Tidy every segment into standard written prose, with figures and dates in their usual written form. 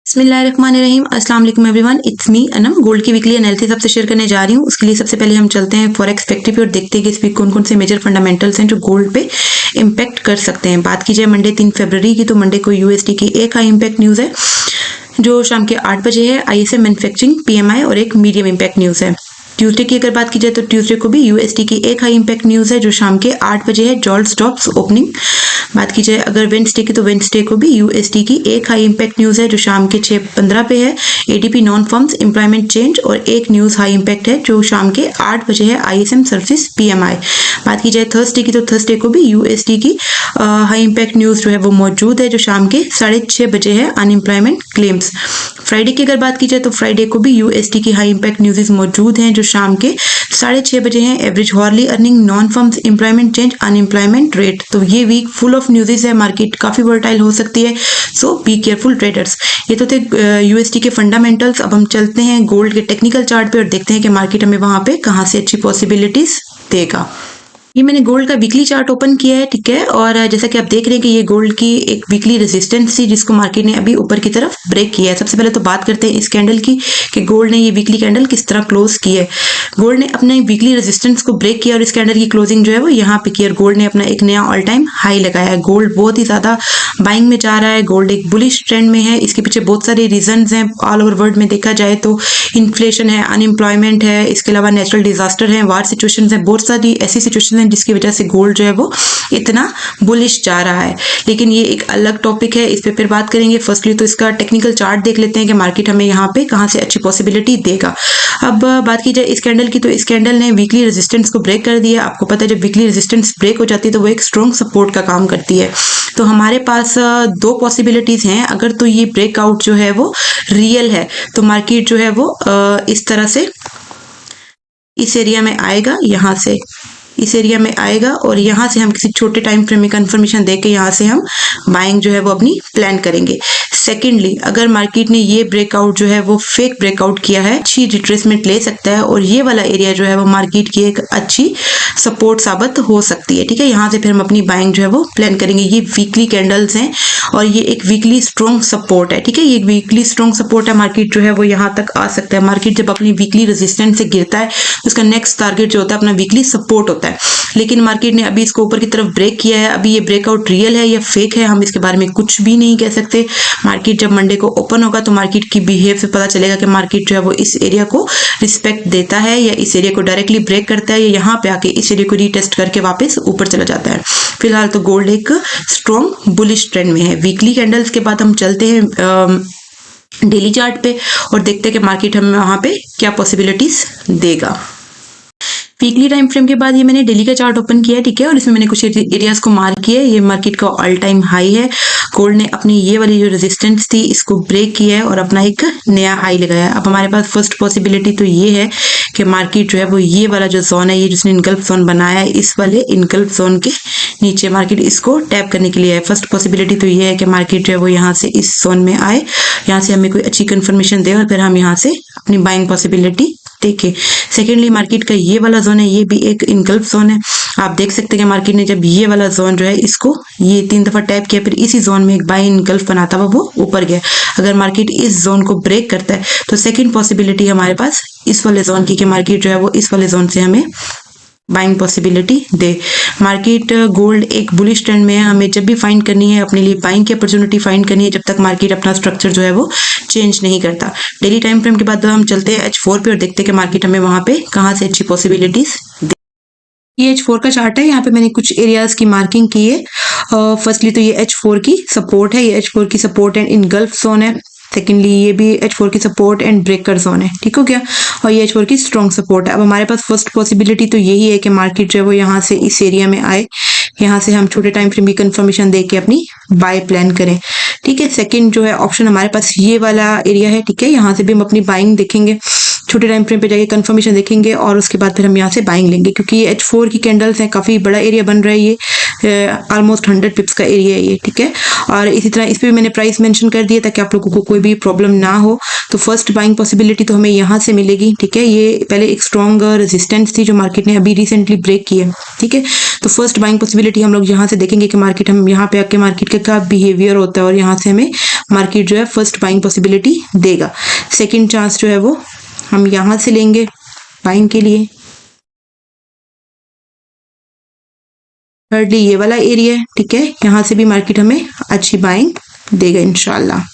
बिस्मिल्लाहिर्रहमानिर्रहीम अस्सलाम वालेकुम everyone, it's me Anam. Gold की वीकली एनालिसिस आपसे शेयर करने जा रही हूँ। उसके लिए सबसे पहले हम चलते हैं फॉरेक्स एक्टिव पे और देखते हैं कि इस वीक कौन कौन से मेजर फंडामेंटल्स हैं जो गोल्ड पे इम्पैक्ट कर सकते हैं। बात की जाए मंडे 3 फरवरी की, तो मंडे को यूएसडी की एक हाई इम्पैक्ट न्यूज़ है जो शाम के 8 बजे है। आईएसएम मैन्युफैक्चरिंग पीएमआई और एक मीडियम इम्पैक्ट न्यूज़ है। ट्यूसडे की अगर बात की जाए तो ट्यूसडे को भी यूएसडी की एक हाई इम्पैक्ट न्यूज़ है जो शाम के 8 बजे है, जॉल्ट स्टॉक्स ओपनिंग। बात की जाए अगर वेंसडे की, तो वेंसडे को भी यूएसडी की एक हाई इम्पैक्ट न्यूज़ है जो शाम के 6:15 पे है। ADP non farms employment change और एक न्यूज़ हाई इम्पैक्ट है जो शाम के 8 बजे है, आईएसएम सर्विस पीएमआई। बात की जाए थर्सडे की, तो थर्सडे को भी यूएसडी की हाई इम्पैक्ट न्यूज़ जो है वो मौजूद है जो शाम के 6:30 बजे है, अनएम्प्लॉयमेंट क्लेम्स। फ्राइडे की अगर बात की जाए तो फ्राइडे को भी यूएसडी की हाई इम्पैक्ट न्यूज़ मौजूद हैं जो शाम के 6:30 बजे हैं। Average hourly earning, non farms employment change, unemployment rate. तो ये वीक फुल ऑफ न्यूज़ है, मार्केट काफी वर्टाइल हो सकती है, सो बी केयरफुल ट्रेडर्स। ये तो थे यूएसडी के फंडामेंटल्स। अब हम चलते हैं गोल्ड के टेक्निकल चार्ट पे और देखते हैं कि मार्केट हमें वहां पे कहां से अच्छी पॉसिबिलिटीज देगा। ये मैंने गोल्ड का वीकली चार्ट ओपन किया है, ठीक है। और जैसा कि आप देख रहे हैं कि ये गोल्ड की एक वीकली रेजिस्टेंस थी जिसको मार्केट ने अभी ऊपर की तरफ ब्रेक किया है। सबसे पहले तो बात करते हैं इस कैंडल की कि गोल्ड ने ये वीकली कैंडल किस तरह क्लोज की है। गोल्ड ने अपने वीकली रेजिस्टेंस को ब्रेक किया और इस कैंडल की क्लोजिंग जो है वो यहाँ पे की और गोल्ड ने अपना एक नया ऑल टाइम हाई लगाया है। गोल्ड बहुत ही ज्यादा बाइंग में जा रहा है, गोल्ड एक बुलिश ट्रेंड में है। इसके पीछे बहुत सारे रीजंस हैं। ऑल ओवर वर्ल्ड में देखा जाए तो इन्फ्लेशन है, अनएम्प्लॉयमेंट है, इसके अलावा नेचुरल डिजास्टर है, वार सिचुएशन है, बहुत सारी ऐसी सिचुएशन है जिसकी वजह से गोल्ड जो है वो इतना बुलिश जा रहा है। लेकिन ये एक अलग टॉपिक है, इस पे फिर बात करेंगे। फर्स्टली तो इसका टेक्निकल चार्ट देख लेते हैं कि मार्केट हमें यहाँ पे कहाँ से अच्छी पॉसिबिलिटी देगा। अब बात की जाए इस कैंडल की, तो इस कैंडल ने वीकली रेजिस्टेंस को ब्रेक कर दिया। आपको पता है जब वीकली रेजिस्टेंस ब्रेक हो जाती है तो वो एक स्ट्रॉन्ग सपोर्ट का काम करती है। तो हमारे पास दो पॉसिबिलिटीज हैं। अगर तो ये ब्रेकआउट जो है वो रियल है तो मार्केट जो है वो इस तरह से इस एरिया में आएगा, यहाँ से इस एरिया में आएगा और यहाँ से हम किसी छोटे टाइम फ्रेम में कंफर्मेशन देके यहाँ से हम बाइंग जो है वो अपनी प्लान करेंगे। सेकेंडली अगर मार्केट ने ये ब्रेकआउट जो है वो फेक ब्रेकआउट किया है, अच्छी रिट्रेसमेंट ले सकता है और ये वाला एरिया जो है वो मार्केट की एक अच्छी सपोर्ट साबित हो सकती है, ठीक है। यहाँ से फिर हम अपनी बाइंग जो है वो प्लान करेंगे। ये वीकली कैंडल्स हैं और ये एक वीकली स्ट्रॉन्ग सपोर्ट है, ठीक है। ये वीकली स्ट्रॉन्ग सपोर्ट है, मार्केट जो है वो यहाँ तक आ सकता है। मार्केट जब अपनी वीकली रेजिस्टेंस से गिरता है तो उसका नेक्स्ट टारगेट जो होता है अपना वीकली सपोर्ट होता है। लेकिन मार्केट ने अभी इसको ऊपर की तरफ ब्रेक किया है। अभी ये ब्रेकआउट रियल है या फेक है हम इसके बारे में कुछ भी नहीं कह सकते। मार्केट जब मंडे को ओपन होगा तो मार्केट की बिहेव से पता चलेगा कि मार्केट जो है वो इस एरिया को रिस्पेक्ट देता है या इस एरिया को डायरेक्टली ब्रेक करता है या यहाँ पे आके इस एरिया को रीटेस्ट करके वापस ऊपर चला जाता है। फिलहाल तो गोल्ड एक स्ट्रॉन्ग बुलिश ट्रेंड में है। वीकली कैंडल्स के बाद हम चलते हैं डेली चार्ट पे और देखते हैं कि मार्केट हमें वहां पे क्या पॉसिबिलिटीज देगा। वीकली टाइम फ्रेम के बाद ये मैंने डेली का चार्ट ओपन किया है, ठीक है। और इसमें मैंने कुछ एरियाज को मार्क किया है। ये मार्केट का ऑल टाइम हाई है। गोल्ड ने अपनी ये वाली जो रेजिस्टेंस थी इसको ब्रेक किया है और अपना एक नया हाई लगाया है। अब हमारे पास फर्स्ट पॉसिबिलिटी तो ये है कि मार्केट जो है वो ये वाला जो जोन है, ये जिसने इनगल्फ जोन बनाया है, इस वाले इनगल्फ जोन के नीचे मार्केट इसको टैप करने के लिए है। फर्स्ट पॉसिबिलिटी तो ये है कि मार्केट जो है वो यहाँ से इस जोन में आए, यहाँ से हमें कोई अच्छी कंफर्मेशन दे और फिर हम यहाँ से अपनी बाइंग पॉसिबिलिटी देखें। सेकेंडली मार्केट का ये वाला जोन है, ये भी एक इनगल्फ जोन है। आप देख सकते हैं कि मार्केट ने जब ये वाला जोन जो है इसको ये 3 दफा टैप किया, फिर इसी जोन में एक बाई इनगल्फ बनाता हुआ वो ऊपर गया। अगर मार्केट इस जोन को ब्रेक करता है तो सेकेंड पॉसिबिलिटी हमारे पास इस वाले जोन की कि मार्केट जो है वो इस वाले जोन से हमें बाइंग पॉसिबिलिटी दे। मार्केट गोल्ड एक बुलिश ट्रेंड में है। हमें जब भी फाइंड करनी है अपने लिए बाइंग की अपॉर्चुनिटी फाइंड करनी है जब तक मार्केट अपना स्ट्रक्चर जो है वो चेंज नहीं करता। डेली टाइम फ्रेम के बाद हम चलते हैं H4 पे और देखते हैं कि मार्केट हमें वहां पे कहाँ से अच्छी पॉसिबिलिटीज दे। ये H4 का चार्ट है। यहाँ पे मैंने कुछ एरियाज की मार्किंग की है। फर्स्टली तो ये H4 की सपोर्ट है, ये H4 की सपोर्ट एंड इनगल्फ जोन है। सेकेंडली ये भी H4 की सपोर्ट एंड ब्रेकर जोन है, ठीक हो गया। और ये H4 की स्ट्रॉन्ग सपोर्ट है। अब हमारे पास फर्स्ट पॉसिबिलिटी तो यही है कि मार्केट जो है वो यहाँ से इस एरिया में आए, यहाँ से हम छोटे टाइम फ्रेम की कंफर्मेशन दे के अपनी बाय प्लान करें, ठीक है। सेकंड जो है ऑप्शन हमारे पास ये वाला एरिया है, ठीक है। यहाँ से भी हम अपनी बाइंग देखेंगे, छोटे टाइम फ्रेम पे जाके कंफर्मेशन देखेंगे और उसके बाद फिर हम यहाँ से बाइंग लेंगे क्योंकि ये H4 की कैंडल्स हैं, काफी बड़ा एरिया बन रहा है ये। ऑलमोस्ट 100 पिप्स का एरिया है ये, ठीक है। और इसी तरह इस पर भी मैंने प्राइस मेंशन कर दिया ताकि आप लोगों को कोई भी प्रॉब्लम ना हो। तो फर्स्ट बाइंग पॉसिबिलिटी तो हमें यहाँ से मिलेगी, ठीक है। ये पहले एक स्ट्रॉन्ग रेजिस्टेंस थी जो मार्केट ने अभी रिसेंटली ब्रेक की है, ठीक है। तो फर्स्ट बाइंग पॉसिबिलिटी हम लोग यहाँ से देखेंगे कि मार्केट, हम यहाँ पे आके मार्केट का क्या बिहेवियर होता है और यहाँ से हमें मार्केट जो है फर्स्ट बाइंग पॉसिबिलिटी देगा। सेकेंड चांस जो है वो हम यहाँ से लेंगे बाइंग के लिए। थर्डली ये वाला एरिया है, ठीक है, यहाँ से भी मार्केट हमें अच्छी बाइंग देगा इंशाल्लाह।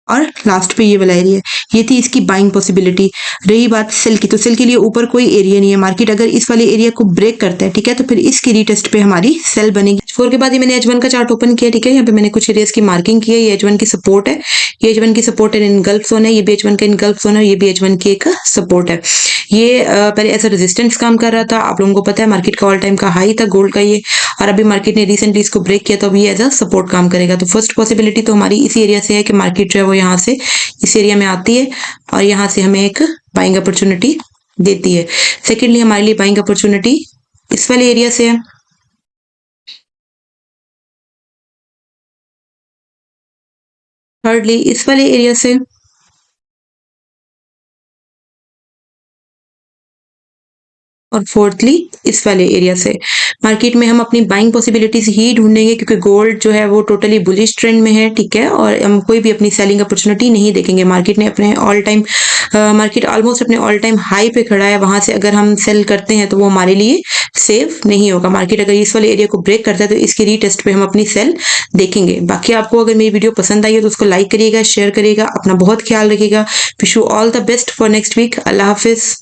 और लास्ट पे ये वाला एरिया, ये थी इसकी बाइंग पॉसिबिलिटी। रही बात सेल की, तो सेल के लिए ऊपर कोई एरिया नहीं है। मार्केट अगर इस वाले एरिया को ब्रेक करता है, ठीक है, तो फिर इसकी रीटेस्ट पे हमारी सेल बनेगी। H4 के बाद ये मैंने H1 का चार्ट ओपन किया, ठीक है। यहाँ पे मैंने कुछ एरियाज की मार्किंग की है। ये H1 की सपोर्ट है, ये H1 की सपोर्ट है, इनगल्फ जोन है, ये भी H1 का इनगल्फ जोन है, ये भी H1 की एक सपोर्ट है। ये पहले ऐसा रेजिस्टेंस काम कर रहा था, आप लोगों को पता है मार्केट का ऑल टाइम का हाई था गोल्ड का ये, और अभी मार्केट ने रिसेंटली इसको ब्रेक किया, तो अभी एज अ सपोर्ट काम करेगा। तो फर्स्ट पॉसिबिलिटी तो हमारी इसी एरिया से है कि मार्केट जो है वो यहाँ से इस एरिया में आती है और यहाँ से हमें एक बाइंग अपॉर्चुनिटी देती है। सेकेंडली हमारे लिए बाइंग अपॉर्चुनिटी इस वाले एरिया से है। थर्डली इस वाले एरिया से। और फोर्थली इस वाले एरिया से। मार्केट में हम अपनी बाइंग पॉसिबिलिटीज ही ढूंढेंगे क्योंकि गोल्ड जो है वो टोटली बुलिश ट्रेंड में है, ठीक है। और हम कोई भी अपनी सेलिंग अपॉर्चुनिटी नहीं देखेंगे। मार्केट ने अपने ऑल टाइम मार्केट ऑलमोस्ट अपने ऑल टाइम हाई पे खड़ा है, वहां से अगर हम सेल करते हैं तो वो हमारे लिए सेफ नहीं होगा। मार्केट अगर इस वाले एरिया को ब्रेक करता है तो इसकी रीटेस्ट पे हम अपनी सेल देखेंगे। बाकी आपको अगर मेरी वीडियो पसंद आई है तो उसको लाइक करिएगा, शेयर करिएगा, अपना बहुत ख्याल रखिएगा। Wish you all the best for next week. अल्लाह हाफिज।